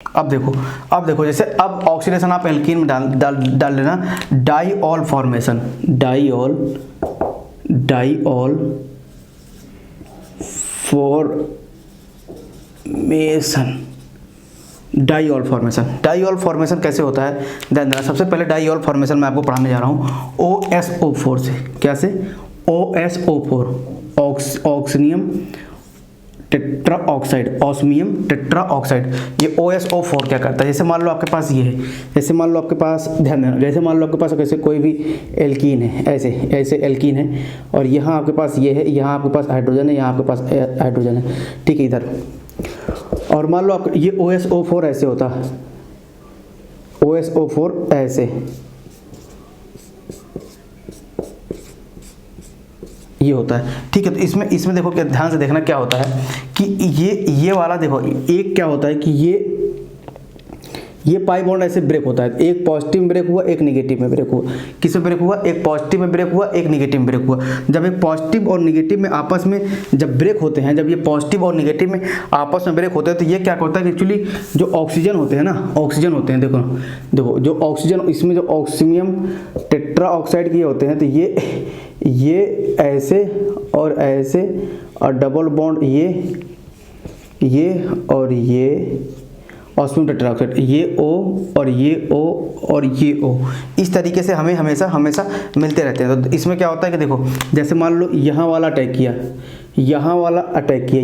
अब देखो जैसे अब ऑक्सीडेशन आप एल्कीन में डाल लेना, diol formation, diol formation, diol formation कैसे होता है ध्यान देना। सबसे पहले डाइऑल फॉर्मेशन मैं आपको पढ़ाने जा रहा हूँ OSO4 से। क्या से? OSO4, ऑक्सीनियम tetra oxide, osmium tetra oxide. ये OSO4 क्या करता है? जैसे मान लो आपके पास ये है, जैसे मान लो आपके पास, ध्यान देना, जैसे मान लो आपके पास कैसे कोई भी एल्कीन है, ऐसे एल्कीन है, और यहाँ आपके पास ये है, यहाँ आपके पास हाइड्रोजन है, यहाँ आपके पास हाइड्रोजन है, ठीक है इधर। और मान लो आप ये OSO4 ऐसे होता है, OSO4 ऐसे, ये होता है, ठीक है। तो इसमें देखो क्या, ध्यान से देखना क्या होता है कि ये वाला देखो, एक क्या होता है कि ये पाई बॉन्ड ऐसे ब्रेक होता है, एक पॉजिटिव में ब्रेक हुआ, एक नेगेटिव में ब्रेक हुआ। किस में ब्रेक हुआ? एक पॉजिटिव में ब्रेक हुआ, एक नेगेटिव में ब्रेक हुआ। जब एक पॉजिटिव और नेगेटिव में आपस में जब ब्रेक होते हैं, जब ये पॉजिटिव और नेगेटिव में आपस में ब्रेक होते हैं, तो ये क्या होता है कि एक्चुअली जो ऑक्सीजन होते हैं ना, ऑक्सीजन होते हैं, देखो जो ऑक्सीजन, इसमें जो ऑक्सीनियम टेट्रा ऑक्साइड के होते हैं, तो ये ऐसे और ऐसे, और डबल बॉन्ड ये और ये ऑस्मियम टेट्राऑक्साइड, ये O और ये O और ये O, इस तरीके से हमें हमेशा मिलते रहते हैं। तो इसमें क्या होता है कि देखो, जैसे मान लो यहाँ वाला अटैक किया, यहाँ वाला अटैक किया,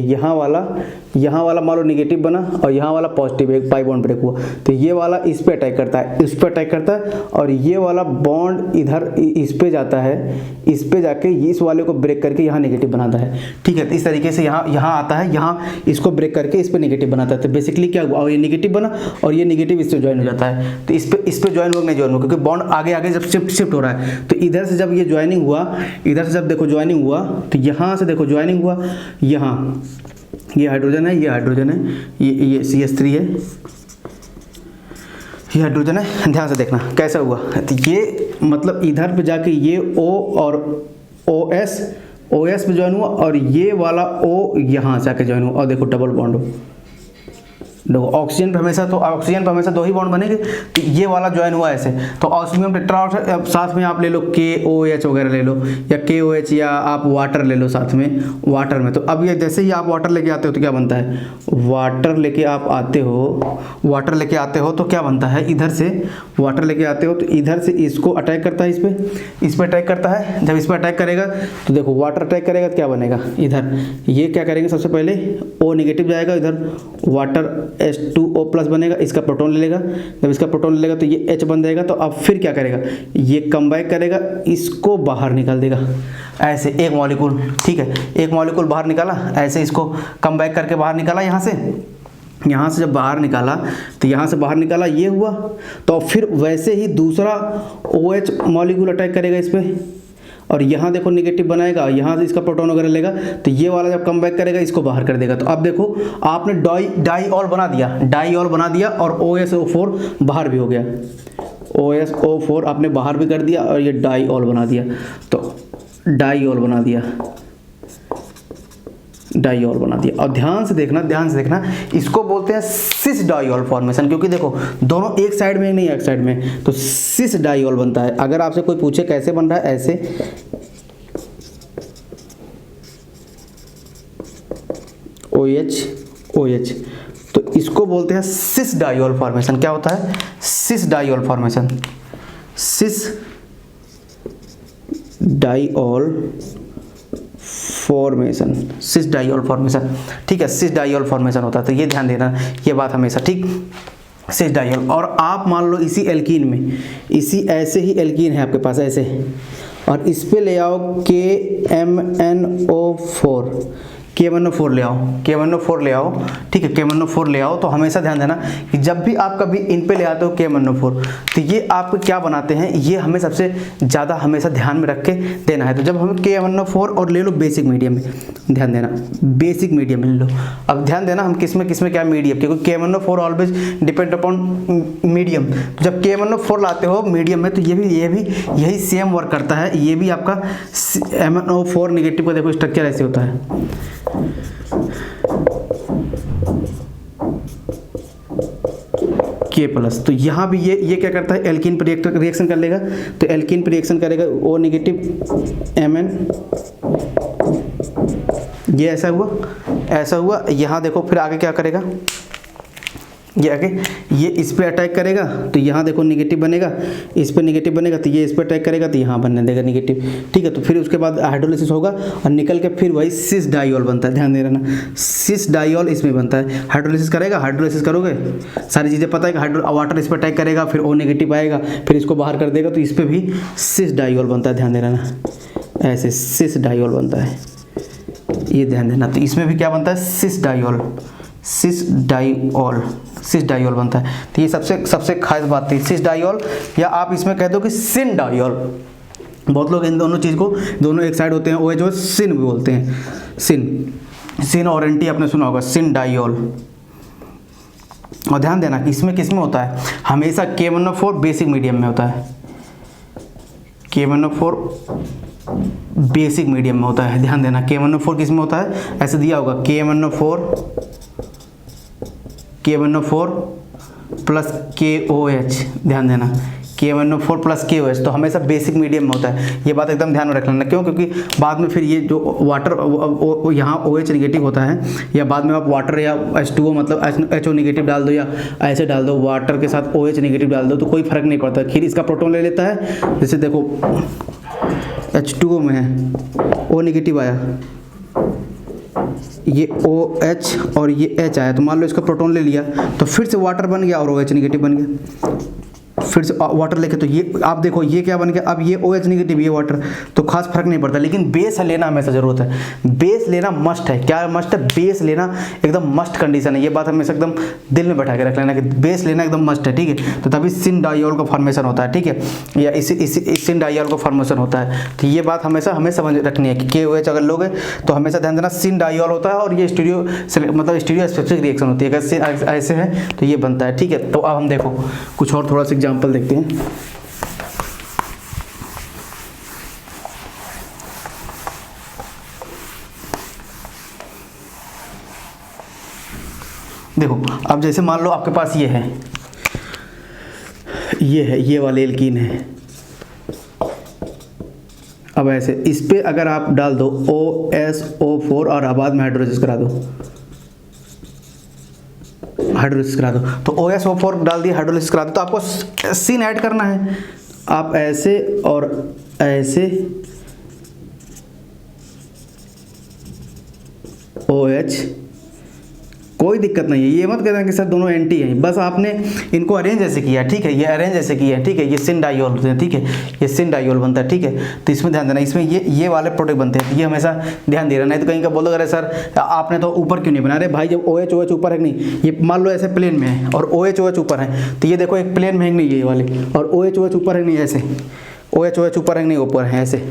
यहाँ वाला मान लो नेगेटिव बना, और यहाँ वाला पॉजिटिव, एक पाई बॉन्ड ब्रेक हुआ, तो ये वाला इस पे अटैक करता है, इस पे अटैक करता है, और ये वाला बॉन्ड इधर इस पे जाता है, इस पे जाके इस वाले को ब्रेक करके यहाँ नेगेटिव बनाता है, ठीक है। तो इस तरीके से यहाँ आता है, यहाँ इसको ब्रेक करके इस पे नेगेटिव बनाता है। तो बेसिकली क्या हुआ, और ये नेगेटिव बना और ये नेगेटिव इससे ज्वाइन हो जाता है। तो इस पे ज्वाइन हो, नहीं ज्वाइन हो, क्योंकि बॉन्ड आगे जब शिफ्ट हो रहा है, तो इधर से जब ये ज्वाइनिंग हुआ, इधर से जब देखो ज्वाइनिंग हुआ, तो यहाँ से देखो ज्वाइनिंग हुआ, यहाँ ये हाइड्रोजन है, ये हाइड्रोजन है, ये CH3 है, ये हाइड्रोजन है। ध्यान से देखना कैसा हुआ, तो ये मतलब इधर पे जाके ये O और OS पे ज्वाइन हुआ, और ये वाला O यहाँ से आके ज्वाइन हुआ, और देखो डबल बॉन्ड हो। देखो ऑक्सीजन पे हमेशा दो ही बॉन्ड बनेंगे, तो ये वाला ज्वाइन हुआ ऐसे, तो ऑस्मियम टेट्राऑक्साइड, साथ में आप ले लो KOH वगैरह ले लो, या KOH, या आप वाटर ले लो साथ में, वाटर में। तो अब ये जैसे ही आप वाटर लेके आते हो तो क्या बनता है, वाटर लेके आते हो तो क्या बनता है, इधर से वाटर लेके आते हो तो इधर से इसको अटैक करता है, इस पे अटैक करता है। जब इस पर अटैक करेगा तो देखो वाटर अटैक करेगा तो क्या बनेगा, इधर ये क्या करेंगे, सबसे पहले O नेगेटिव जाएगा, इधर वाटर H2O+ बनेगा, इसका प्रोटॉन ले लेगा, जब इसका प्रोटॉन ले लेगा तो ये H बन जाएगा। तो अब फिर क्या करेगा, ये कम बैक करेगा, इसको बाहर निकाल देगा, ऐसे एक मॉलिक्यूल, ठीक है, एक मॉलिक्यूल बाहर निकाला, ऐसे इसको कम बैक करके बाहर निकाला, यहाँ से जब बाहर निकाला, तो यहाँ से बाहर निकाला, ये हुआ। तो फिर वैसे ही दूसरा OH मॉलिक्यूल अटैक करेगा इस पर, और यहाँ देखो नेगेटिव बनाएगा, यहाँ से इसका प्रोटॉन वगैरह लेगा, तो ये वाला जब कम बैक करेगा इसको बाहर कर देगा। तो अब देखो आपने डाइऑल बना दिया, और OSO4 बाहर भी हो गया, OSO4 आपने बाहर भी कर दिया, और ये डाइऑल बना दिया, तो डाइऑल बना दिया। और ध्यान से देखना, इसको बोलते हैं सिस डाइऑल फॉर्मेशन, क्योंकि देखो दोनों एक साइड में नहीं, एक साइड में, तो सिस डाइऑल बनता है। अगर आपसे कोई पूछे कैसे बन रहा है, ऐसे OH, तो इसको बोलते हैं सिस डाइऑल फॉर्मेशन। क्या होता है, सिस डाइऑल फॉर्मेशन, सिस डाइऑल फॉर्मेशन, ठीक है, सिस डाइऑल फॉर्मेशन होता है। तो ये ध्यान देना, ये बात हमेशा, ठीक, सिस डाइऑल। और आप मान लो इसी एल्कीन में, ऐसे ही एल्कीन है आपके पास ऐसे, और इस पे ले आओ KMNO4 ले आओ, ठीक है, KMNO4 ले आओ। तो हमेशा ध्यान देना कि जब भी आप कभी इन पे ले आते हो KMNO4, तो ये आपको क्या बनाते हैं, ये हमें सबसे ज़्यादा हमेशा ध्यान में रख के देना है। तो जब हम KMNO4 और ले लो बेसिक मीडियम में, ध्यान देना बेसिक मीडियम में ले लो। अब ध्यान देना हम किसमें क्या मीडियम, क्योंकि KMNO4 always depend upon medium. जब KMNO4 लाते हो मीडियम में, तो ये भी यही सेम वर्क करता है। ये भी आपका MnO4 नेगेटिव का देखो स्ट्रक्चर ऐसे होता है, के प्लस। तो यहाँ भी ये क्या करता है, एल्कीन पर रिएक्शन कर लेगा, तो एल्कीन पर रिएक्शन करेगा ओ नेगेटिव Mn, ये ऐसा हुआ। यहाँ देखो फिर आगे क्या करेगा, ये आगे ये इस पे अटैक करेगा, तो यहाँ देखो नेगेटिव बनेगा, इस पे नेगेटिव बनेगा, तो ये इस पे अटैक करेगा, तो यहाँ बनने देगा नेगेटिव, ठीक है। तो फिर उसके बाद हाइड्रोलिसिस होगा और निकल के फिर वही सिस डाइऑल बनता है, ध्यान दे रहना, सिस डाइऑल इसमें बनता है। हाइड्रोलिसिस करेगा, हाइड्रोलिसिस करोगे सारी चीज़ें पता है कि वाटर इस पर अटैक करेगा, फिर ओ नेगेटिव आएगा, फिर इसको बाहर कर देगा, तो इस पर भी सिस डाइऑल बनता है, ध्यान दे रहना, ऐसे सिस डाइऑल बनता है, ये ध्यान देना। तो इसमें भी क्या बनता है, सिस डाइऑल बनता है। तो ये सबसे खास बात थी, सिस डाइऑल, या आप इसमें कह दो कि सिन डाइऑल। बहुत लोग इन दोनों चीज़ को, दोनों एक साइड होते हैं, वो जो सिन भी बोलते हैं, सिन और एंटी आपने सुना होगा, सिन डाइऑल। और ध्यान देना कि इसमें किस में होता है, हमेशा K1O4 बेसिक मीडियम में होता है, K1O4 बेसिक मीडियम में होता है, ध्यान देना। K1O4 किस में होता है, ऐसे दिया होगा K1O4 प्लस KOH, ध्यान देना, K1O4 प्लस KOH, तो हमेशा बेसिक मीडियम में होता है। ये बात एकदम ध्यान में रख लेना, क्यों, क्योंकि बाद में फिर ये जो वाटर यहाँ OH नेगेटिव होता है, या बाद में आप वाटर या H2O मतलब HO नेगेटिव डाल दो, या ऐसे डाल दो वाटर के साथ OH नेगेटिव डाल दो, तो कोई फर्क नहीं पड़ता, खीर इसका प्रोटॉन ले लेता है। जैसे देखो H2O में है, O नेगेटिव आया, ये OH और ये H आया, तो मान लो इसका प्रोटॉन ले लिया, तो फिर से वाटर बन गया और OH नेगेटिव बन गया, फिर से वाटर लेके, तो ये आप देखो ये क्या बन गया, अब ये OH नेगेटिव, ये वाटर, तो खास फर्क नहीं पड़ता। लेकिन बेस लेना हमेशा जरूरत है, बेस लेना मस्ट है। क्या मस्ट है, बेस लेना एकदम मस्ट कंडीशन है, ये बात हमेशा एकदम दिल में बैठा के रख लेना कि बेस लेना एकदम मस्ट है, ठीक है। तो तभी सिन डाइऑल का फॉर्मेशन होता है, ठीक है, या इसी सिन डाइऑल का फॉर्मेशन होता है। तो ये बात हमेशा हमें समझ रखनी है कि KOH अगर लोगे तो हमेशा ध्यान देना सिन डाइऑल होता है, और ये स्टीरियो मतलब स्टीरियो स्पेसिफिक रिएक्शन होती है, अगर ऐसे है तो ये बनता है, ठीक है। तो अब हम देखो कुछ और थोड़ा सा एग्जाम्पल देखते हैं। देखो अब जैसे मान लो आपके पास ये है, ये वाले एल्कीन है। अब ऐसे इस पे अगर आप डाल दो OSO4 और बाद में हाइड्रोलिसिस करा दो, तो OSO4 डाल दिया, हाइड्रोलिसिस करा दो, तो आपको सिन ऐड करना है। आप ऐसे और ऐसे OH, कोई दिक्कत नहीं है, ये मत कहना कि सर दोनों एंटी हैं, बस आपने इनको अरेंज ऐसे किया, ठीक है, ये अरेंज ऐसे किया, ठीक है, ये सिन डाइऑल होते हैं, ठीक है, ये सिन डाइऑल बनता है, ठीक है। तो इसमें ध्यान देना, इसमें ये वाले प्रोडक्ट बनते हैं, ये हमेशा ध्यान दे रहा, नहीं तो कहीं का बोलो अरे सर आपने तो ऊपर क्यों नहीं बना रहे भाई, जब OH ऊपर है नहीं, ये मान लो ऐसे प्लेन में है और OH ऊपर है, तो ये देखो एक प्लेन में है नहीं ये वाले, और OH ऊपर है नहीं, ऐसे OH ऊपर है नहीं, ऊपर है ऐसे,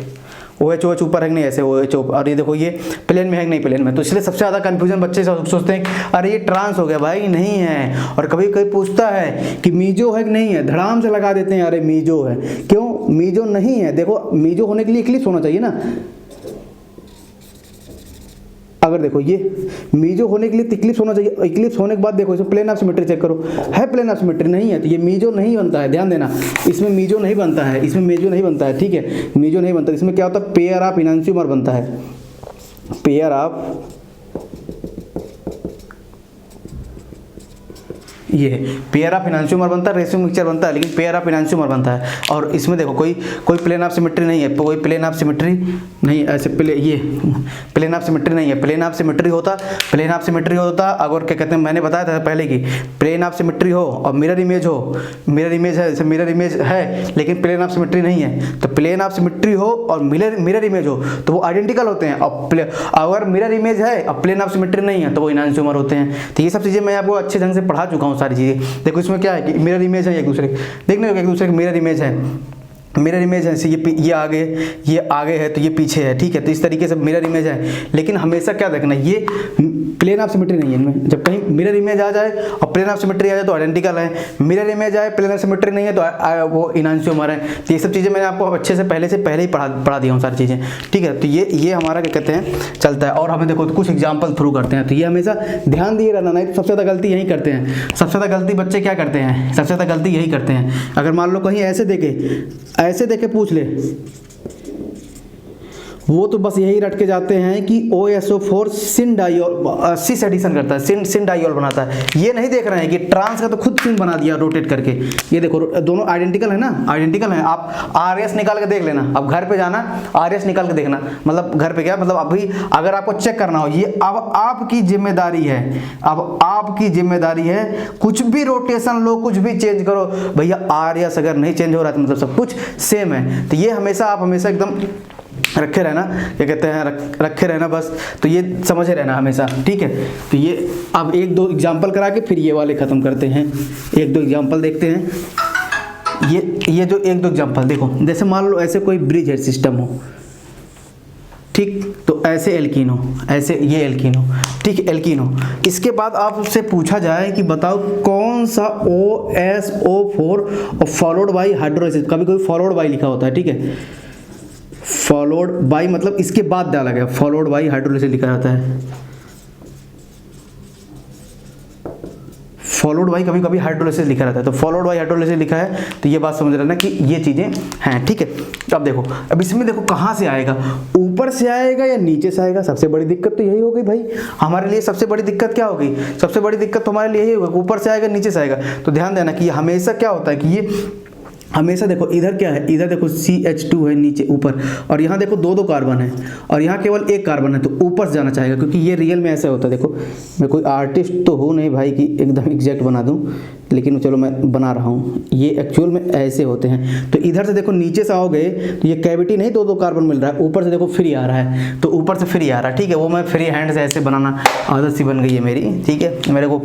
OH ऊपर है नहीं, ऐसे OH, और ये देखो ये प्लेन में है नहीं, प्लेन में। तो इसलिए सबसे ज़्यादा कंफ्यूजन बच्चे सोचते हैं अरे ये ट्रांस हो गया, भाई नहीं है। और कभी कोई पूछता है कि मीजो है कि नहीं है, धड़ाम से लगा देते हैं अरे मीजो है, क्यों, मीजो नहीं है। देखो मीजो होने के लिए इक्लिप्स होना चाहिए ना, अगर देखो ये मीजो होने के लिए इक्लिप्स होना चाहिए, इक्लिप्स होने के बाद देखो इसमें प्लेन ऑफ सिमेट्री चेक करो, है प्लेन ऑफ सिमेट्री नहीं है, तो ये मीजो नहीं बनता है, ध्यान देना, इसमें मीजो नहीं बनता है, इसमें मीजो नहीं बनता है, ठीक है, मीजो नहीं बनता। इसमें क्या होता है, पेयर ऑफ इनांशियोमर बनता है, पेयर ऑफ, ये पेयर ऑफ इनांशियोमर बनता है, रेशियो मिक्सचर बनता है, लेकिन पेयर ऑफ इनांशियोमर बनता है। और इसमें देखो कोई प्लेन ऑफ सिमेट्री नहीं है, कोई प्लेन ऑफ सिमेट्री नहीं, ऐसे ये प्लेन ऑफ सिमेट्री नहीं है। प्लेन ऑफ सिमेट्री होता अगर क्या कहते हैं, मैंने बताया था पहले कि प्लेन ऑफ सिमेट्री हो और मिरर इमेज हो, मिरर इमेज है, जैसे मिरर इमेज है लेकिन प्लेन ऑफ सिमेट्री नहीं है, तो प्लेन ऑफ सिमेट्री हो और मिरर इमेज हो तो वो आइडेंटिकल होते हैं। अगर मिरर इमेज है और प्लेन ऑफ सिमेट्री नहीं है तो वो इनांशियोमर होते हैं। तो ये सब चीज़ें मैं आपको अच्छे ढंग से पढ़ा चुका हूँ सारी चीज़ें। देखो इसमें क्या है कि मिरर इमेज है, एक दूसरे देखने एक दूसरे के मिरर इमेज है, मिरर इमेज है, ये आगे है तो ये पीछे है, ठीक है। तो इस तरीके से मिरर इमेज है, लेकिन हमेशा क्या देखना, ये प्लेन ऑफ सिमेट्री नहीं है इनमें। जब कहीं मिरर इमेज आ जाए और प्लेन ऑफ सिमेट्री आ जाए तो आइडेंटिकल है, मिरर इमेज आए प्लेन ऑफ सिमेट्री नहीं है तो वो इनांशियोमर है। तो ये सब चीज़ें मैंने आपको अच्छे से पहले ही पढ़ा दिया हूँ सारी चीज़ें, ठीक है। तो ये हमारा क्या कहते हैं चलता है। और हमें देखो कुछ एग्जाम्पल थ्रू करते हैं, तो ये हमेशा ध्यान दिए रहना, नहीं तो सबसे ज़्यादा गलती यही करते हैं। सबसे ज़्यादा गलती बच्चे क्या करते हैं, सबसे ज़्यादा गलती यही करते हैं। अगर मान लो कहीं ऐसे देखे पूछ ले, वो तो बस यही रट के जाते हैं कि OSO4 सिन डाइऑल सिस एडिशन करता है, सिन डाइऑल बनाता है। ये नहीं देख रहे हैं कि ट्रांस का तो खुद सिन बना दिया रोटेट करके। ये देखो दोनों आइडेंटिकल है ना, आइडेंटिकल है। आप RS निकाल के देख लेना, अब घर पे जाना RS निकाल के देखना, मतलब घर पे क्या मतलब अभी अगर आपको चेक करना हो, ये अब आपकी जिम्मेदारी है, अब आपकी जिम्मेदारी है। कुछ भी रोटेशन लो, कुछ भी चेंज करो भैया, RS अगर नहीं चेंज हो रहा है तो मतलब सब कुछ सेम है। तो ये हमेशा आप हमेशा एकदम रखे रहना, क्या कहते हैं रखे रहना बस। तो ये समझे रहना हमेशा, ठीक है। तो ये अब एक दो एग्जांपल करा के फिर ये वाले ख़त्म करते हैं। एक दो एग्जांपल देखते हैं। ये जो एक दो एग्जांपल देखो, जैसे मान लो ऐसे कोई ब्रिज हेड सिस्टम हो, ठीक, तो ऐसे एल्कीन हो, ऐसे ये एल्कीन हो, ठीक, एल्कीन हो। इसके बाद आपसे पूछा जाए कि बताओ कौन सा OSO4 और फॉलोड बाई हाइड्रोलाइसिस, कभी कभी फॉलोड बाई लिखा होता है, ठीक है। फॉलोड बाई मतलब इसके बाद डाला गया, फॉलोड बाई हाइड्रोलाइसिस लिखा जाता है। फॉलोड बाई कभी कभी हाइड्रोलाइसिस लिखा रहता है, तो फॉलोड बाई हाइड्रोलाइसिस लिखा है। तो ये बात समझ लेना कि ये चीज़ें हैं, ठीक है। अब देखो, अब इसमें देखो कहाँ से आएगा, ऊपर से आएगा या नीचे से आएगा। सबसे बड़ी दिक्कत तो यही हो गई भाई हमारे लिए। सबसे बड़ी दिक्कत क्या होगी, सबसे बड़ी दिक्कत तो हमारे लिए यही होगा, ऊपर से आएगा नीचे से आएगा। तो ध्यान देना कि हमेशा क्या होता है कि ये हमेशा देखो इधर क्या है, इधर देखो CH2 है नीचे ऊपर, और यहाँ देखो दो कार्बन है, और यहाँ केवल एक कार्बन है, तो ऊपर से जाना चाहेगा, क्योंकि ये रियल में ऐसा होता है। देखो मैं कोई आर्टिस्ट तो हूँ नहीं भाई कि एकदम एग्जैक्ट बना दूँ, लेकिन चलो मैं बना रहा हूँ। ये एक्चुअल में ऐसे होते हैं। तो इधर से देखो नीचे से आओगे तो ये कैविटी नहीं, दो कार्बन मिल रहा है, ऊपर से देखो फ्री आ रहा है, तो ऊपर से फ्री आ रहा है, ठीक है। वो मैं फ्री हैंड से ऐसे बनाना आदत सी बन गई है मेरी, ठीक है। मेरे को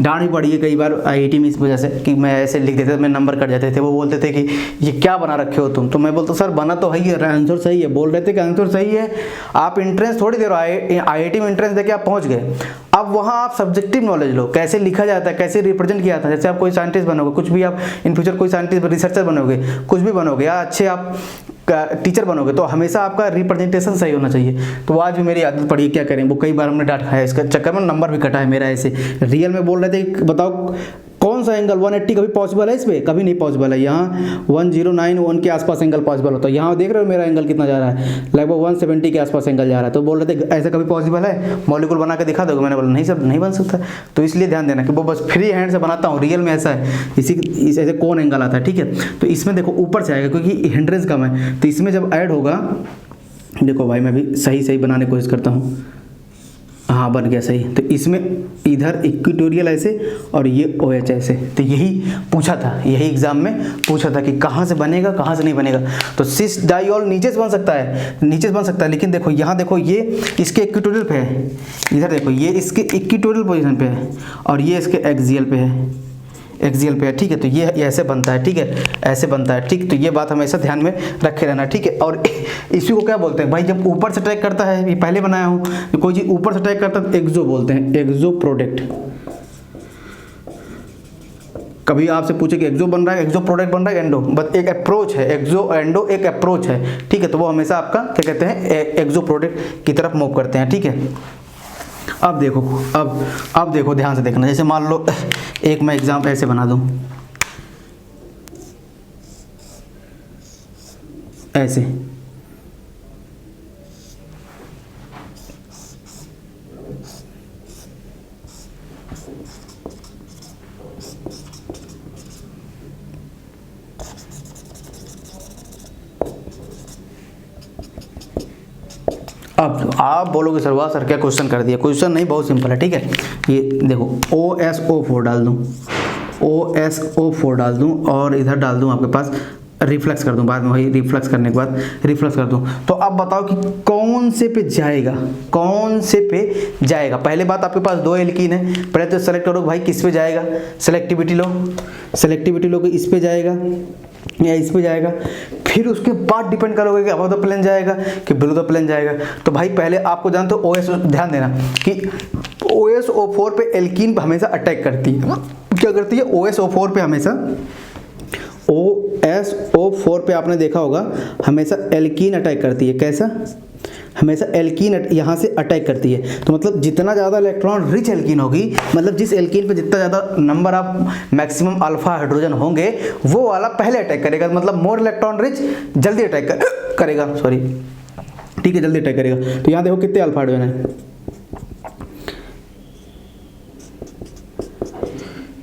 डांट भी पड़ी है कई बार IIT में इस वजह से कि मैं ऐसे लिख देते थे, मैं नंबर कट जाते थे। वो बोलते थे कि ये क्या बना रखे हो तुम, तो मैं बोलता सर बना तो है, आंसर सही है। बोल रहे थे कि आंसर सही है, आप एंट्रेंस थोड़ी देर IIT में एंट्रेंस देके आप पहुंच गए। अब वहाँ आप सब्जेक्टिव नॉलेज लो, कैसे लिखा जाता है, कैसे रिप्रेजेंट किया जाता है। जैसे आप कोई साइंटिस्ट बनोगे, कुछ भी आप इन फ्यूचर कोई साइंटिस्ट रिसर्चर बनोगे, कुछ भी बनोगे, या अच्छे आप टीचर बनोगे, तो हमेशा आपका रिप्रेजेंटेशन सही होना चाहिए। तो आज भी मेरी आदत पड़ी है, क्या करें, वो कई बार हमने डांट खाया, इसका चक्कर में नंबर भी कटा है मेरा। ऐसे रियल में बोल रहे थे बताओ कौन सा एंगल 180 कभी पॉसिबल है, इस पे कभी नहीं पॉसिबल है। यहाँ 1091 के आसपास एंगल पॉसिबल होता है। यहाँ देख रहे हो मेरा एंगल कितना जा रहा है, लगभग 170 के आसपास एंगल जा रहा है। तो बोल रहे थे ऐसा कभी पॉसिबल है, मॉलिक्यूल बना के दिखा दोगे। मैंने बोला नहीं सर, नहीं बन सकता। तो इसलिए ध्यान देना कि वो बस फ्री हैंड से बनाता हूँ, रियल में ऐसा है, इस ऐसे कौन एंगल आता है, ठीक है। तो इसमें देखो ऊपर से आएगा क्योंकि हिंड्रेंस कम है, तो इसमें जब ऐड होगा, देखो भाई मैं भी सही बनाने की कोशिश करता हूँ, हाँ बन गया सही। तो इसमें इधर इक्वेटोरियल ऐसे और ये OH ऐसे। तो यही पूछा था, यही एग्जाम में पूछा था कि कहाँ से बनेगा, कहाँ से नहीं बनेगा। तो सिस डाइऑल नीचे से बन सकता है, नीचे से बन सकता है, लेकिन देखो यहाँ देखो ये इसके इक्वेटोरियल पे है, इधर देखो ये इसके इक्वेटोरियल पोजीशन पे है, और ये इसके एक्सियल पे है, एक्सियल पे है, ठीक है। तो ये ऐसे बनता है, ठीक है, ऐसे बनता है, ठीक। तो ये बात हमेशा ध्यान में रखे रहना, ठीक है। और इसी को क्या बोलते हैं भाई, जब ऊपर से अटैक करता है, ये पहले बनाया हूँ, कोई चीज़ ऊपर से अटैक करता है तो एक्सो बोलते हैं, एक्सो प्रोडक्ट। कभी आपसे पूछे कि एक्सो बन रहा है, एक्सो प्रोडक्ट बन रहा है, एंडो, बस एक अप्रोच है, एक्सो एंडो एक अप्रोच है, ठीक है। तो वो हमेशा आपका क्या कहते हैं, एक्सो प्रोडक्ट की तरफ मूव करते हैं, ठीक है। अब देखो, अब देखो ध्यान से देखना। जैसे मान लो एक मैं एग्जाम्पल ऐसे बना दूं, ऐसे, अब आप बोलोगे सर वाह सर क्या क्वेश्चन कर दिया। क्वेश्चन नहीं, बहुत सिंपल है, ठीक है। ये देखो OSO4 डाल दूं, OSO4 डाल दूं, और इधर डाल दूं आपके पास रिफ्लेक्स कर दूं, बाद में वही रिफ्लेक्स करने के बाद रिफ्लेक्स कर दूं। तो अब बताओ कि कौन से पे जाएगा, कौन से पे जाएगा। पहले बात आपके पास दो एल्कीन है, पहले तो सेलेक्ट करो भाई किस पे जाएगा, सेलेक्टिविटी लो, सेलेक्टिविटी लो कि इस पे जाएगा या इस पे जाएगा। फिर उसके बाद डिपेंड करोगे कि अबव द प्लेन जाएगा कि बिलो द प्लेन जाएगा। तो भाई पहले आपको जानते हो OS, ध्यान देना कि OSO4 पे एल्कीन पे हमेशा अटैक करती है। क्या करती है? OSO4 पे हमेशा, OSO4 पे आपने देखा होगा हमेशा एल्कीन अटैक करती है। कैसा? हमेशा एल्कीन यहाँ से अटैक करती है। तो मतलब जितना ज़्यादा इलेक्ट्रॉन रिच एल्कीन होगी, मतलब जिस एल्कीन पे जितना ज़्यादा number of maximum alpha hydrogen होंगे, वो वाला पहले अटैक करेगा। मतलब मोर इलेक्ट्रॉन रिच जल्दी अटैक करेगा, सॉरी, ठीक है, जल्दी अटैक करेगा। तो यहाँ देखो कितने अल्फा हाइड्रोजन है,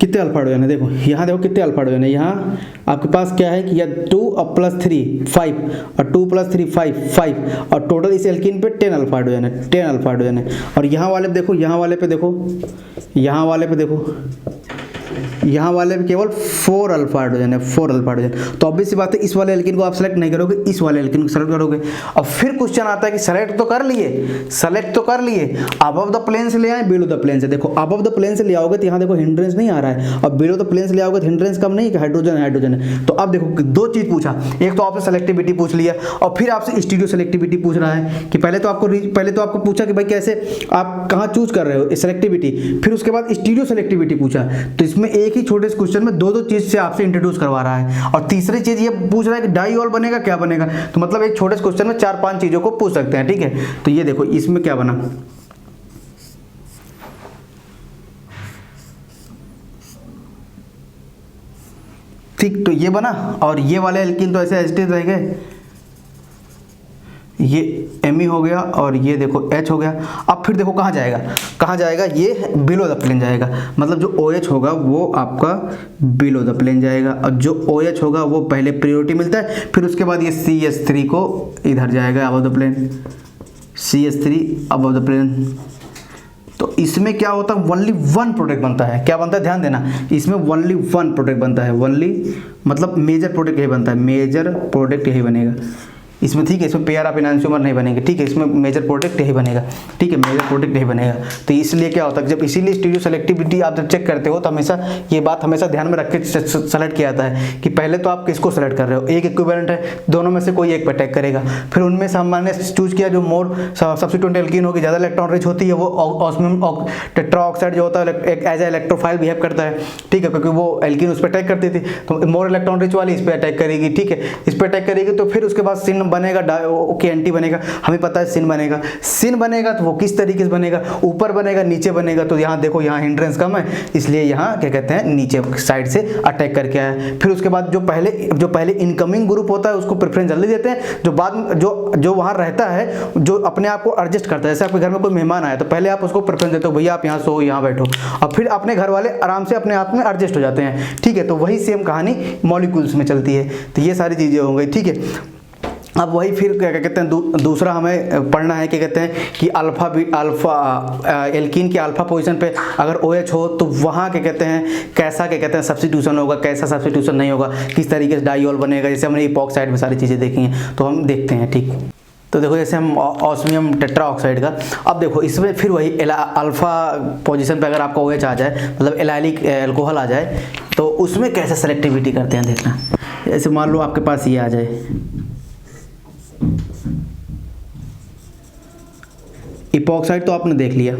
कितने अल्फा हाइड्रोजन है, देखो यहाँ देखो कितने अल्फा हाइड्रोजन है। यहाँ आपके पास क्या है कि यह 2 और +3 5 और 2 + 3 5 और टोटल इस एल्कीन पे 10 अल्फा हाइड्रोजन है, 10 अल्फा हाइड्रोजन है। और यहाँ वाले पे देखो, यहाँ वाले पे देखो, यहाँ वाले पे देखो, यहाँ वाले में केवल 4 अल्फा हाइड्रोजन है, 4 अल्फा हाइड्रोजन। तो ऑब्वियस सी बात है इस वाले एल्कीन को आप सेलेक्ट नहीं करोगे, इस वाले एल्कीन को सेलेक्ट करोगे। अब फिर क्वेश्चन आता है कि सेलेक्ट तो कर लिए, सेलेक्ट तो कर लिए, अबव द प्लेन से ले आए बिलो द प्लेन से। देखो अबव द प्लेन से ले आओगे तो यहाँ देखो हिंड्रेंस नहीं आ रहा है, और बिलो द प्लेन से ले आओगे तो हिंड्रेंस कम नहीं, हाइड्रोजन हाइड्रोजन है। तो अब देखो दो चीज पूछा, एक तो आपसे सेलेक्टिविटी पूछ लिया और फिर आपसे स्टीरियो सेलेक्टिविटी पूछ रहा है कि पहले तो आपको पूछा कि भाई कैसे आप कहाँ चूज कर रहे हो सेलेक्टिविटी, फिर उसके बाद स्टीरियो सेलेक्टिविटी पूछा। तो इसमें एक ही छोटे से क्वेश्चन में दो चीज से आपसे इंट्रोड्यूस करवा रहा है। और तीसरी चीज ये पूछ रहा है कि डाइऑल बनेगा क्या बनेगा। तो मतलब एक छोटे से क्वेश्चन में 4-5 चीजों को पूछ सकते हैं, ठीक है। तो ये देखो इसमें क्या बना, ठीक, तो ये बना। और ये वाले एल्कीन तो ऐसे एसिड रह गए, ये Me हो गया और ये देखो H हो गया। अब फिर देखो कहाँ जाएगा, कहाँ जाएगा, ये बिलो द प्लेन जाएगा। मतलब जो OH होगा वो आपका बिलो द प्लेन जाएगा, और जो OH होगा वो पहले प्रायोरिटी मिलता है, फिर उसके बाद ये CH3 को इधर जाएगा above the plane, CH3 above the plane. तो इसमें क्या होता है, ओनली 1 प्रोडक्ट बनता है। क्या बनता है, ध्यान देना, इसमें ओनली 1 प्रोडक्ट बनता है। ओनली मतलब मेजर प्रोडक्ट यही बनता है, मेजर प्रोडक्ट यही बनेगा इसमें, ठीक है। इसमें पेयर ऑफ एनांशियोमर नहीं बनेंगे, ठीक है। इसमें मेजर प्रोडक्ट यही बनेगा, ठीक है, मेजर प्रोडक्ट यही बनेगा। तो इसलिए क्या होता है, जब इसीलिए स्टीरियो सेलेक्टिविटी आप जब चेक करते हो तो हमेशा ये बात हमेशा ध्यान में रख के सेलेक्ट किया जाता है कि पहले तो आप किसको सेलेक्ट कर रहे हो, एक इक्विवेलेंट है, दोनों में से कोई एक पे अटैक करेगा। फिर उनमें से हमने चूज किया जो मोर सब्स्टिट्यूएंट एल्कीन होगी, ज़्यादा इलेक्ट्रॉन रिच होती है, वो ऑस्मियम टेट्राऑक्साइड जो होता है एक एज ए इलेक्ट्रोफाइल बिहेव करता है, ठीक है, क्योंकि वो एल्कीन उस पर अटैक करती थी। तो मोर इलेक्ट्रॉन रिच वाली इस पर अटैक करेगी, ठीक है, इस पर अटैक करेगी। तो फिर उसके बाद सिन बनेगा, ओके एंटी बनेगा, हमें पता है सिन बनेगा। सिन बनेगा तो वो किस तरीके से बनेगा, ऊपर बनेगा नीचे बनेगा। तो यहाँ देखो यहाँ हिंड्रेंस कम है, इसलिए यहाँ क्या कहते हैं नीचे साइड से अटैक करके आया है। फिर उसके बाद जो पहले इनकमिंग ग्रुप होता है उसको प्रेफरेंस जल्दी देते हैं, जो बाद में जो वहाँ रहता है, जो अपने आप को एडजस्ट करता है। जैसे आपके घर में कोई मेहमान आया तो पहले आप उसको प्रेफरेंस देते हो, भैया आप यहाँ सो, यहाँ बैठो, और फिर अपने घर वाले आराम से अपने आप में एडजस्ट हो जाते हैं, ठीक है। तो वही सेम कहानी मॉलिक्यूल्स में चलती है। तो ये सारी चीज़ें हो गई, ठीक है। अब वही फिर क्या कहते हैं दूसरा हमें पढ़ना है, क्या कहते हैं कि अल्फा एल्कीन की अल्फा पोजीशन पे अगर OH हो तो वहाँ क्या कहते हैं कैसा क्या कहते हैं सब्स्टिट्यूशन होगा, कैसा सब्स्टिट्यूशन नहीं होगा, किस तरीके से डाइऑल बनेगा। जैसे हमने इपॉक्साइड में सारी चीज़ें देखी हैं, तो हम देखते हैं, ठीक। तो देखो जैसे हम ऑस्मियम टेट्राऑक्साइड का, अब देखो इसमें फिर वही अल्फा पोजीशन पे अगर आपका OH आ जाए, मतलब एलाइलिक एल्कोहल आ जाए, तो उसमें कैसे सेलेक्टिविटी करते हैं देखना। जैसे मान लो आपके पास ये आ जाए, इपॉक्साइड तो आपने देख लिया।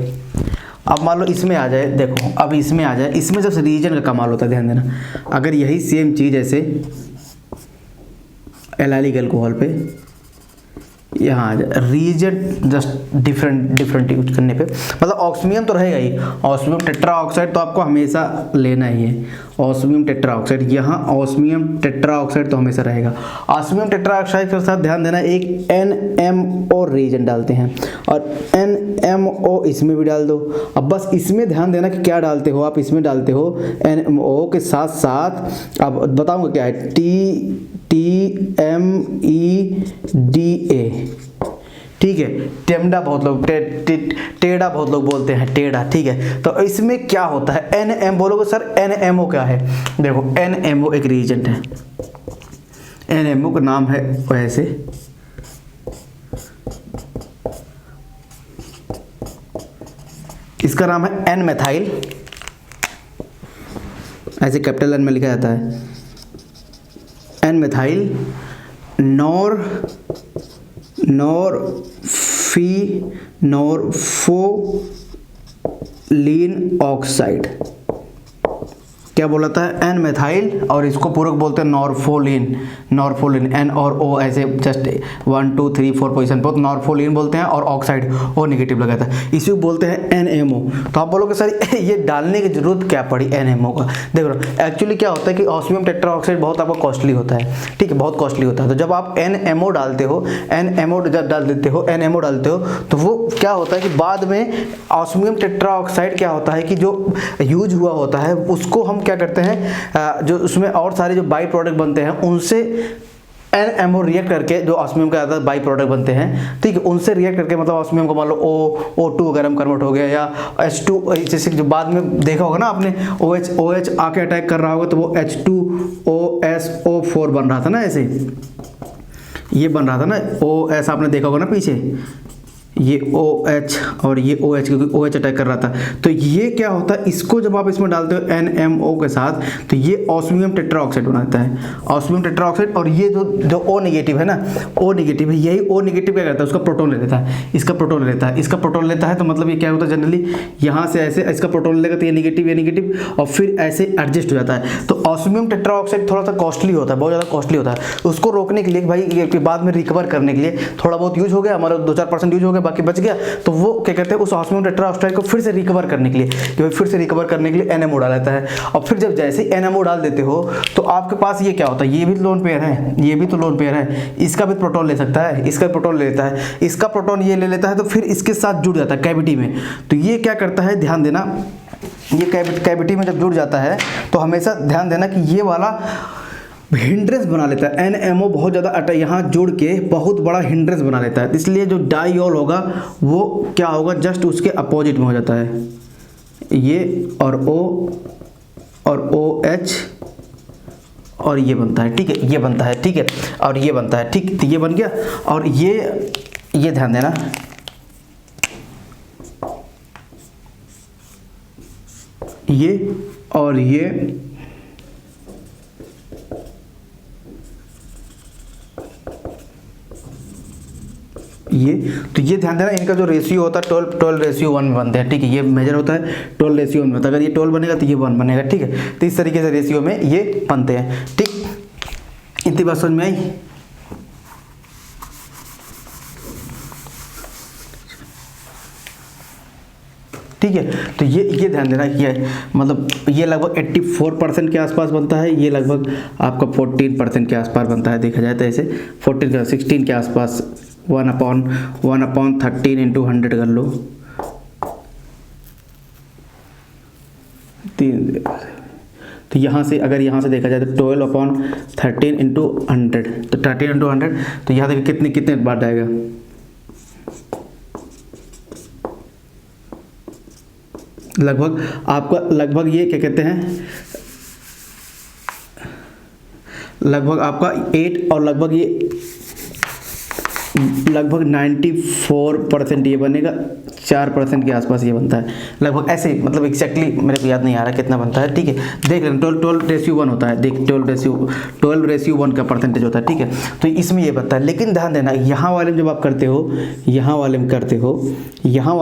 अब मान लो इसमें आ जाए, देखो अब इसमें आ जाए, इसमें जब रीजन का कमाल होता है, ध्यान देना, अगर यही सेम चीज़ ऐसे एलाइलिक अल्कोहल पे यहाँ आ जाए, रीजन जस्ट डिफरेंट यूज करने पे, मतलब ऑस्मियम तो रहेगा ही, ऑस्मियम टेट्राऑक्साइड तो आपको हमेशा लेना ही है, ऑस्मियम टेट्राऑक्साइड, यहाँ ऑस्मियम टेट्राऑक्साइड तो हमेशा रहेगा। ऑस्मियम टेट्राऑक्साइड के साथ ध्यान देना एक NMO रीजन डालते हैं, और NMO इसमें भी डाल दो। अब बस इसमें ध्यान देना कि क्या डालते हो आप, इसमें डालते हो NMO के साथ साथ, अब बताऊंगा क्या है, TMEDA, ठीक है, टेमडा बहुत लोग टेढ़ा बहुत लोग बोलते हैं, टेढ़ा, ठीक है। तो इसमें क्या होता है, NM बोलोगे सर NMO क्या है, देखो NMO एक रीजेंट है, NMO का नाम है वैसे, इसका नाम है N मेथाइल, ऐसे कैपिटल N में लिखा जाता है, N मेथाइल लीन ऑक्साइड, क्या बोलता है, एन मेथाइल, और इसको पूरक बोलते हैं नॉर्फोलिन। नॉर्फोलिन एन और ओ ऐसे जस्ट 1 2 3 4 पोजीशन पर नॉर्फोलिन बोलते हैं, और ऑक्साइड ओ नेगेटिव लगाता है, इसी को बोलते हैं NMO। तो आप बोलोगे सर ये डालने की जरूरत क्या पड़ी NMO का? देखो एक्चुअली क्या होता है कि ऑस्मियम टेट्राऑक्साइड बहुत आपको कॉस्टली होता है, ठीक है, बहुत कॉस्टली होता है। तो जब आप NMO डालते हो, NMO जब डाल देते हो, NMO डालते हो, तो वो क्या होता है कि बाद में ऑस्मियम टेट्राऑक्साइड क्या होता है कि जो यूज हुआ होता है उसको हम क्या करते हैं, जो उसमें और सारे जो बाई प्रोडक्ट बनते हैं उनसे NMO रिएक्ट करके जो ऑस्मियम का ज़्यादा बाई प्रोडक्ट बनते हैं, ठीक है, उनसे रिएक्ट करके मतलब ऑस्मियम को मान लो O2 अगर हम कन्वर्ट हो गया, या H2 जैसे जो बाद में देखा होगा ना आपने OH आके अटैक कर रहा होगा तो वो H2OSO4 बन रहा था ना, ऐसे ये बन रहा था ना, OS आपने देखा होगा ना पीछे, ये OH और ये OH, क्योंकि OH अटैक कर रहा था। तो ये क्या होता है, इसको जब आप इसमें डालते हो NMO के साथ तो ये ऑस्मियम टेट्राऑक्साइड बनाता है, ऑस्मियम टेट्राऑक्साइड। और ये जो O नेगेटिव है ना, O नेगेटिव है, यही O नेगेटिव क्या करता है, उसका प्रोटॉन ले लेता है, इसका प्रोटॉन लेता है, इसका प्रोटॉन लेता है। तो मतलब ये क्या होता है, जनरली यहाँ से ऐसे इसका प्रोटॉन लेगा तो ये नेगेटिव और फिर ऐसे एडजस्ट हो जाता है। तो ऑस्मियम टेट्राऑक्साइड थोड़ा सा कॉस्टली होता है, बहुत ज़्यादा कॉस्टली होता है। उसको रोकने के लिए भाई बाद में रिकवर करने के लिए थोड़ा बहुत यूज हो गया, हमारा 2-4% यूज हो गया, बाकी बच गया, तो वो क्या कहते हैं उस ऑस्मियम टेट्राऑक्साइड को फिर से रिकवर करने के लिए, NMO डाल देता है। और फिर जब जैसे NMO डाल देते हो तो आपके पास ये क्या होता है, ये भी लोन पेयर है, ये भी तो लोन पेयर है, इसका भी प्रोटॉन ले सकता है, इसका प्रोटॉन ले लेता है, इसका प्रोटॉन ये ले लेता है, तो फिर इसके साथ जुड़ जाता है कैविटी में। तो ये क्या करता है, ध्यान देना, ये कैविटी में जब जुड़ जाता है तो हमेशा ध्यान देना कि ये वाला हिंड्रेंस बना लेता है। NMO बहुत ज़्यादा यहाँ जुड़ के बहुत बड़ा हिंड्रेंस बना लेता है, इसलिए जो डाइऑल होगा वो क्या होगा, जस्ट उसके अपोजिट में हो जाता है, ये और O और OH और ये बनता है, ठीक है, ये बनता है, ठीक है, और ये बनता है, ठीक, तो ये बन गया। और ये ध्यान देना, ये और ये तो ये ध्यान देना, इनका जो रेशियो होता है 12:1 में बनते हैं, ठीक है, ये मेजर होता है 12:1 में, तो अगर ये 12 बनेगा तो ये 1 बनेगा, ठीक है। तो इस तरीके से रेशियो में ये बनते हैं, ठीक। इतनी बात समझ में आई? ठीक है, तो ये ध्यान देना कि मतलब ये लगभग 84% के आसपास बनता है, ये लगभग आपका 14% के आसपास बनता है, देखा जाए तो ऐसे 16 के आसपास, 1/13 × 100 कर लो, 3। तो यहाँ से अगर यहाँ से देखा जाए तो 12/13 × 100, तो 13 × 100, तो यहाँ देखिए कितने बार जाएगा, लगभग आपका लगभग ये क्या कहते हैं, लगभग आपका 8 और लगभग ये लगभग 94% ये बनेगा, 4% के आसपास ये बनता है लगभग, ऐसे मतलब एग्जैक्टली मेरे को याद नहीं आ रहा कितना बनता है, ठीक है। देख लें 12:1 होता है, देख 12:1 का परसेंटेज होता है, ठीक है। तो इसमें ये बनता है, लेकिन ध्यान देना यहाँ वाले में जब आप करते हो, यहाँ वाले में करते हो, यहाँ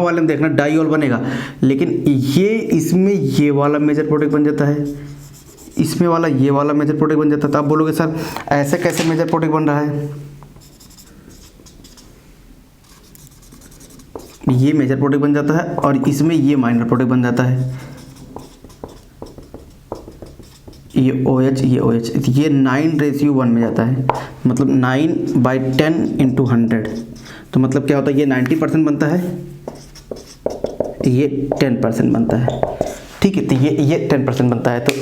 वाले में देखना डाइऑल बनेगा, लेकिन ये इसमें ये वाला मेजर प्रोडक्ट बन जाता है, इसमें वाला ये वाला मेजर प्रोडक्ट बन जाता है। तो आप बोलोगे सर ऐसे कैसे मेजर प्रोडक्ट बन रहा है, ये मेजर प्रोडक्ट बन जाता है और इसमें ये माइनर प्रोडक्ट बन जाता है, ये OH ये OH, ये 9:1 में जाता है, मतलब 9/10 × 100। तो मतलब क्या होता है, ये 90% बनता है, ये 10% बनता है, ठीक है। तो ये 10% बनता है, तो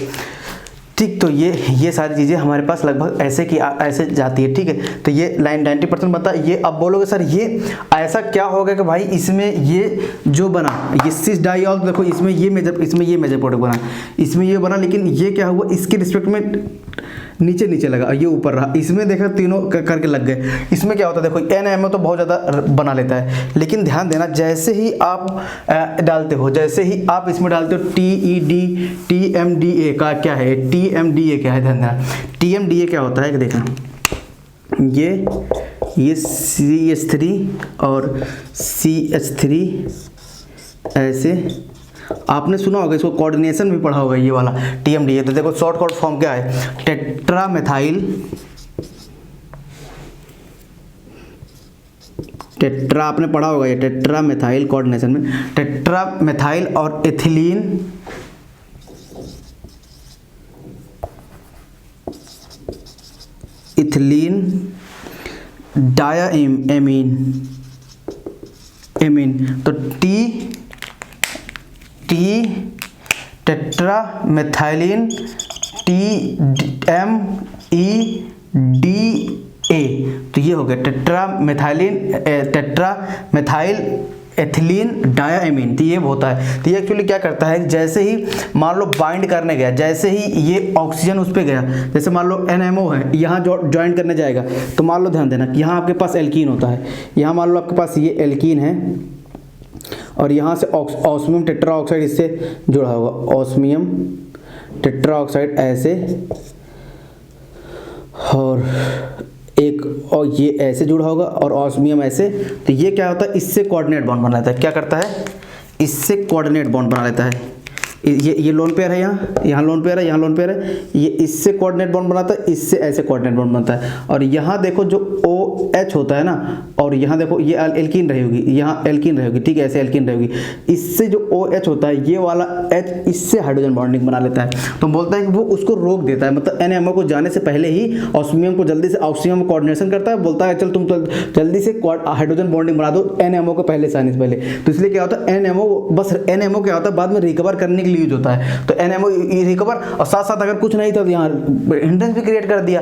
ठीक, तो ये सारी चीज़ें हमारे पास लगभग ऐसे जाती है, ठीक है। तो ये 90% बनता है। ये अब बोलोगे सर ये ऐसा क्या हो गया कि भाई इसमें ये जो बना ये सिस डाइऑल, देखो इसमें ये मेजर प्रोडक्ट बना, इसमें ये बना, लेकिन ये क्या हुआ इसके रिस्पेक्ट में नीचे लगा, ये ऊपर रहा, इसमें देखा तीनों करके लग गए। इसमें क्या होता है, देखो NMO तो बहुत ज़्यादा बना लेता है, लेकिन ध्यान देना जैसे ही आप डालते हो, जैसे ही आप इसमें डालते हो TMDA का क्या है, TMDA क्या है, ध्यान देना TMDA क्या होता है कि देखना ये CH3 और CH3 ऐसे। आपने सुना होगा इसको, कोऑर्डिनेशन भी पढ़ा होगा ये वाला TMDA। तो देखो शॉर्टकट फॉर्म क्या है, टेट्रामेथाइल, टेट्रा आपने पढ़ा होगा ये टेट्रामेथाइल कोऑर्डिनेशन में, टेट्रामेथाइल और एथिलीन, इथिलीन डायामीन, तो टी टेट्रामेथाइलिन TMEDA। तो ये हो गया टेट्रामेथाइल एथिलीन डायामीन। तो ये होता है, तो ये एक्चुअली क्या करता है, जैसे ही मान लो बाइंड करने गया, जैसे ही ये ऑक्सीजन उस पर गया, जैसे मान लो NMO है, यहाँ ज्वाइन करने जाएगा, तो मान लो ध्यान देना कि यहाँ आपके पास एल्कीन होता है, यहाँ मान लो आपके पास ये एल्कीन है और यहाँ से ऑस्मियम टेट्राऑक्साइड इससे जुड़ा होगा, ऑस्मियम टेट्राऑक्साइड ऐसे, और एक और ये ऐसे जुड़ा होगा और ऑस्मियम ऐसे। तो ये क्या होता है, इससे कोऑर्डिनेट बॉन्ड बना लेता है। क्या करता है, इससे कोऑर्डिनेट बॉन्ड बना लेता है। ये लोन पेयर है, यहाँ लोन पेयर है, यहाँ लोन पेयर है, ये इससे कोऑर्डिनेट बॉन्ड बनाता है, इससे ऐसे कोऑर्डिनेट बॉन्ड बनता है। और यहाँ देखो जो OH होता है ना, और यहाँ देखो ये एल्कीन रहेगी, यहाँ एल्कीन रहेगी, ठीक है, ऐसे एल्कीन रहेगी। इससे जो OH होता है, ये वाला H इससे हाइड्रोजन बॉन्डिंग बना लेता है। तो बोलता है कि वो उसको रोक देता है, मतलब NMO को जाने से पहले ही ऑस्मियम को जल्दी से ऑक्सीजन में कोऑर्डिनेशन करता है, बोलता है चल तुम तो जल्दी से हाइड्रोजन बॉन्डिंग बना दो NMO को पहले से आने से पहले। तो इसलिए क्या होता है, NMO क्या होता है, बाद में रिकवर करने के लिए यूज होता है। तो NMO रिकवर, और साथ साथ अगर कुछ नहीं था तो यहाँ हिंड्रेंस भी क्रिएट कर दिया,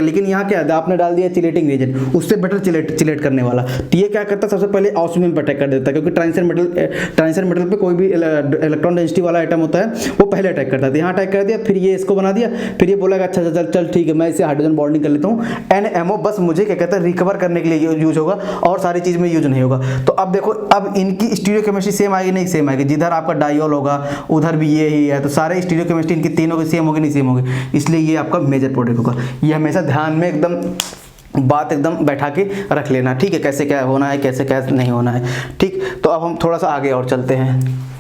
लेकिन यहाँ क्या है, आपने डाल दिया चिलेटिंग एजेंट, उससे बेटर चिलेट करने वाला। तो ये क्या करता है, सबसे पहले ऑस्मियम पर अटैक कर देता है, क्योंकि ट्रांजिशन मेटल पे कोई भी इलेक्ट्रॉन डेंसिटी वाला आइटम होता है वो पहले अटैक करता है। यहाँ अटैक कर दिया, फिर ये इसको बना दिया, फिर ये बोला अच्छा चल ठीक है, मैं इसे हाइड्रोजन बॉन्डिंग कर लेता हूँ। NMO बस मुझे क्या कहता है, रिकवर करने के लिए यूज होगा, और सारी चीज में यूज नहीं होगा। तो अब देखो, अब इनकी स्टीरियोकेमिस्ट्री सेम आएगी, नहीं सेम आएगी, जिधर आपका डाइऑल होगा उधर भी ये ही है। तो सारे स्टीरियोकेमिस्ट्री इनकी तीनों की सेम होगी, नहीं सेम होगी, इसलिए ये आपका मेजर प्रोडक्ट होगा। ये हमेशा ध्यान में एकदम बात एकदम बैठा के रख लेना, ठीक है, कैसे क्या होना है, कैसे क्या नहीं होना है, ठीक। तो अब हम थोड़ा सा आगे और चलते हैं।